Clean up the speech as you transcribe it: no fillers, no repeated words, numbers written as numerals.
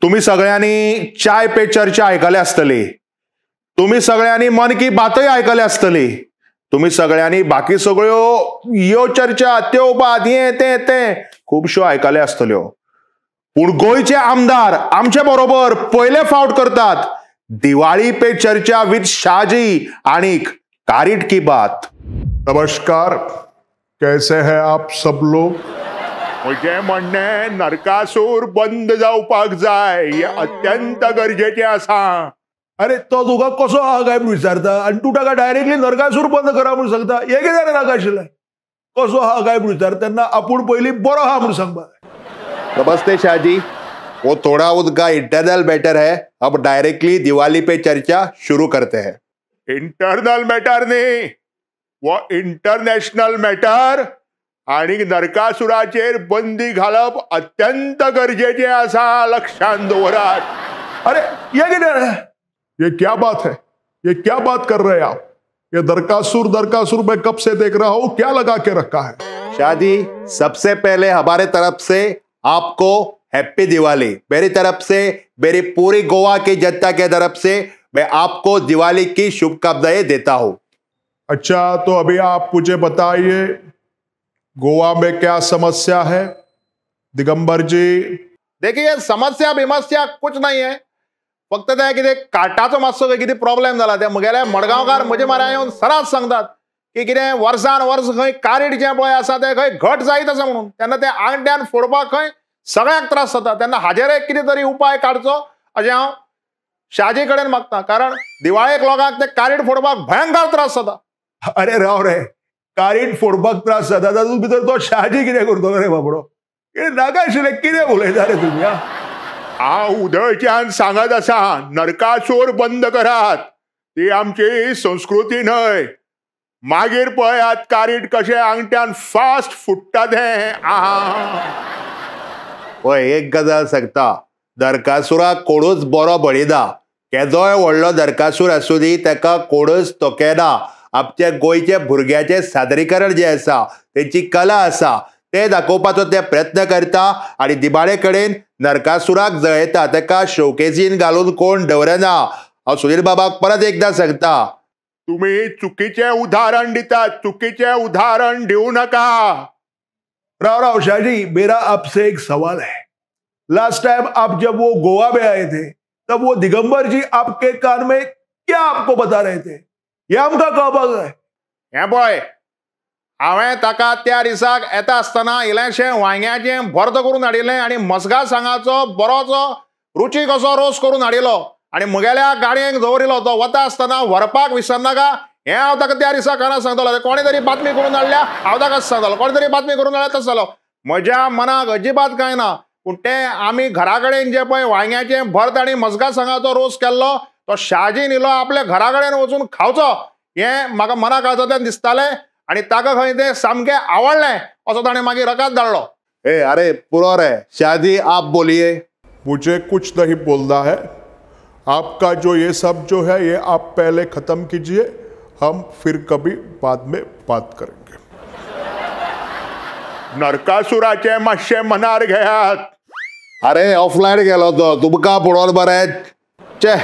तुम्ही सगळ्यांनी चाय पे चर्चा ऐकले असतले, तुम्ही सगळ्यांनी मन की बातही ऐकले असतले, तुम्ही सगळ्यांनी बाकी सगळ्यो यो चर्चा त्यो बात हे ते खूपशो ऐकले असतल्यो. पण गोयचे आमदार आमच्या बरोबर पहिले फावट करतात दिवाळी पे चर्चा विथ शाहजी आणि कारिट की बात. नमस्कार, कैसे हैं आप सब लोग? मुझे म्हणणे नरकासूर बंद जावपाक जाय हे अत्यंत गरजेचे आसा. अरे तो तुका कसो आहा काय विचारता आणि तू ताका डायरेक्टली नरकासूर बंद करा म्हणून सांगता. हे कितें नाका आशिल्लें? कसो आहा काय विचार तेन्ना आपूण पयलीं बरो आहा म्हणून सांगपा. नमस्ते शाहजी, वो थोड़ा उसका इंटरनल मैटर है, अब डायरेक्टली दिवाली पे चर्चा शुरू करते हैं. इंटरनल मैटर नहीं, वो इंटरनॅशनल मॅटर. आणि नरकासुराचेर बंदी घालप अत्यंत गरजेचे आसा, लक्षात दवरात. अरे ये कितें? ये क्या बात है? ये क्या बात कर रहे हैं आप? ये दरकासुर मैं कब से देख रहा हूं, क्या लगा के रखा है? शाहजी, सबसे पहले हमारे तरफ से आपको हैप्पी दिवाली. मेरी तरफ से, मेरी पूरी गोवा की जनता के तरफ से मैं आपको दिवाली की शुभकामनाएं देता हूं. अच्छा, तो अभी आप मुझे बताइए गोवा में क्या समस्या है दिगंबर जी? देखिए, समस्या बिमस्या कुछ नहीं है, फक्त ते कितें कार्टाचो मातसो कितें प्रॉब्लेम जाला. ते म्हगेले मडगांवकार म्हजे म्हऱ्या येवन सरास सांगतात की कितें वर्सान वर्स खंय कारीट जें पळय आसा तें खंय घट जायत आसा म्हणून. तेन्ना ते आंगट्यान फोडपाक खंय सगळ्यांक त्रास जाता. तेन्ना हाजेर एक कितें तरी उपाय काडचो अशें हांव शाहजी कडेन मागता, कारण दिवाळेक लोकांक ते कारीट फोडपाक भयंकर त्रास जाता. अरे राव रे, कारीट फोडपाक त्रास जाता तातूंत भितर तो शाहजी कितें करतलो रे बाबडो? कितें नाका आशिल्लें, कितें उलयता रे तुमी? हांव उदळच्यान सांगत आसा, नरकासूर बंद करात. ती आमची संस्कृती न्हय. मागीर पळयात कारीट कशें आंगट्यान फास्ट फुट्टा तें. पळय, एक गजाल सांगता, नरकासुराक कोणूच बरो बळिना. केदोय व्हडलो नरकासूर आसूं दी, ताका कोणूच तोखेना. आमच्या गोंयच्या भुरग्याचें सादरीकरण जें आसा, तेंची कला आसा, ते दाखोवपाचो ते प्रयत्न करता आणि दिवाळे कडेन नरकासुराक जळयता. ताका शोकेसीन घालून कोण दवरना. हांव सुनील बाबाक परत एकदा सांगता, तुम्ही चुकीचे उदाहरण दितात, चुकीचे उदाहरण देऊ नका. राव शाहजी, मेरा आपसे एक सवाल है. लास्ट टाइम आप जब वो गोवा में आए थे, तब वो दिगंबर जी आपके कान में क्या आपको बता रहे थे? ये आमकां कळपाक जाय. हे पळय, हांवें ताका त्या दिसाक येता आसतना इल्लेशें वांयग्याचें भर्त करून हाडिल्लें आणि मसगा सांगाचो बरोचो रुचीक असो रोस करून हाडिल्लो आणि म्हगेल्या गाडयेक दवरिल्लो. तो वता आसतना व्हरपाक विसरनाका हें हांव ताका त्या दिसा काना सांगतालो. कोणी तरी बातमी करून हाडल्या, हांव ताका सांगतालो. कोणी तरी बातमी करून हाडल्या तसो जालो. म्हज्या मनाक अजिबात कांय ना. पूण तें आमी घरा कडेन जें पळय वांयग्याचें भर्त आनी मसगा सांगाचो रोस केल्लो, तो शाहजी न्हिलो आपल्या घरा कडेन वचून खावचो, हें म्हाका मनाक आजोत्यान दिसतालें. आणि ताका खंय तें सामकें आवडलें असो ताणें मागीर रकाद धाडलो. ए अरे पुरो रे शाहजी, आप बोलिए. मुझे कुछ नहीं बोलना है. आपका जो ये सब जो है ये आप पहले खत्म कीजिए, हम फिर कभी बाद में बात करेंगे. नरकासुराचे मातशें मनार घेयात. अरे ऑफलायन गेलो तो, तुमकां पळोवन बरें. चे